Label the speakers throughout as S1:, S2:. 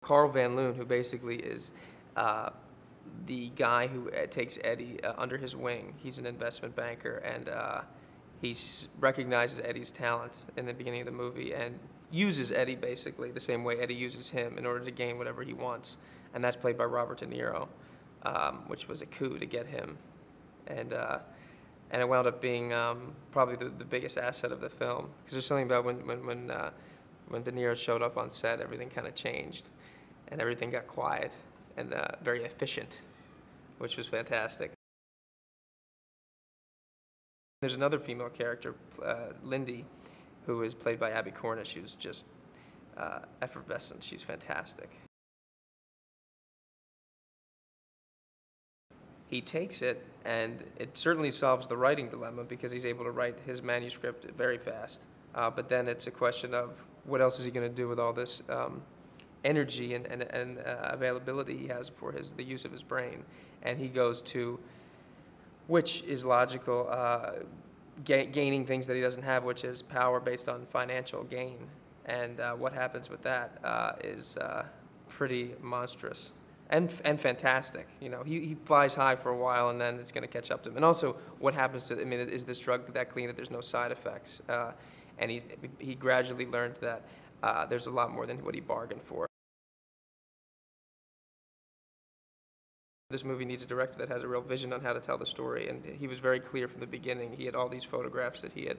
S1: Carl Van Loon, who basically is the guy who takes Eddie under his wing. He's an investment banker, and he recognizes Eddie's talent in the beginning of the movie and uses Eddie basically the same way Eddie uses him in order to gain whatever he wants. And that's played by Robert De Niro, which was a coup to get him. And it wound up being probably the biggest asset of the film, because there's something about when De Niro showed up on set, everything kind of changed, and everything got quiet and very efficient, which was fantastic. There's another female character, Lindy, who is played by Abby Cornish, who's just effervescent. She's fantastic. He takes it, and it certainly solves the writing dilemma because he's able to write his manuscript very fast. But then it's a question of what else is he going to do with all this energy and availability he has for the use of his brain. And he goes to, which is logical, gaining things that he doesn't have, which is power based on financial gain. And what happens with that is pretty monstrous. And fantastic. You know, he flies high for a while, and then it's going to catch up to him. And also, what happens to, I mean, is this drug that clean that there's no side effects? And he gradually learned that there's a lot more than what he bargained for. This movie needs a director that has a real vision on how to tell the story, and he was very clear from the beginning. He had all these photographs that he had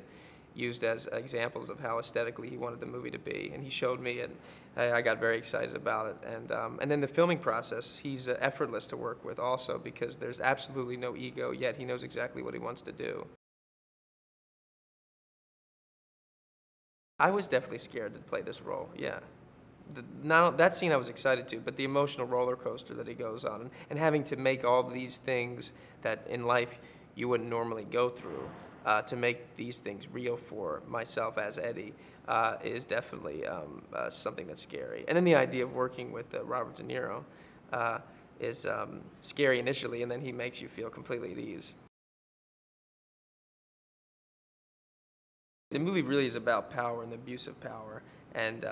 S1: used as examples of how aesthetically he wanted the movie to be, and he showed me, and I got very excited about it. And then the filming process, he's effortless to work with also, because there's absolutely no ego, yet he knows exactly what he wants to do. I was definitely scared to play this role, yeah. That scene I was excited to, but the emotional roller coaster that he goes on, and having to make all these things that in life you wouldn't normally go through, to make these things real for myself as Eddie, is definitely something that's scary. And then the idea of working with Robert De Niro is scary initially, and then he makes you feel completely at ease. The movie really is about power and the abuse of power, and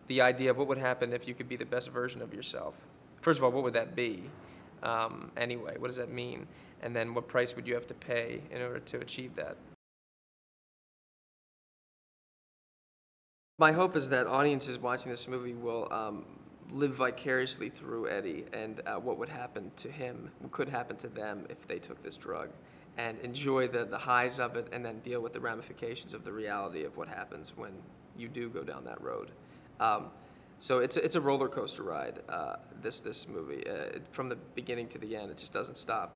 S1: the idea of what would happen if you could be the best version of yourself. First of all, what would that be? Anyway, what does that mean? And then what price would you have to pay in order to achieve that? My hope is that audiences watching this movie will live vicariously through Eddie and what would happen to him, what could happen to them if they took this drug, and enjoy the highs of it, and then deal with the ramifications of the reality of what happens when you do go down that road. So it's a roller coaster ride, this movie. From the beginning to the end, it just doesn't stop.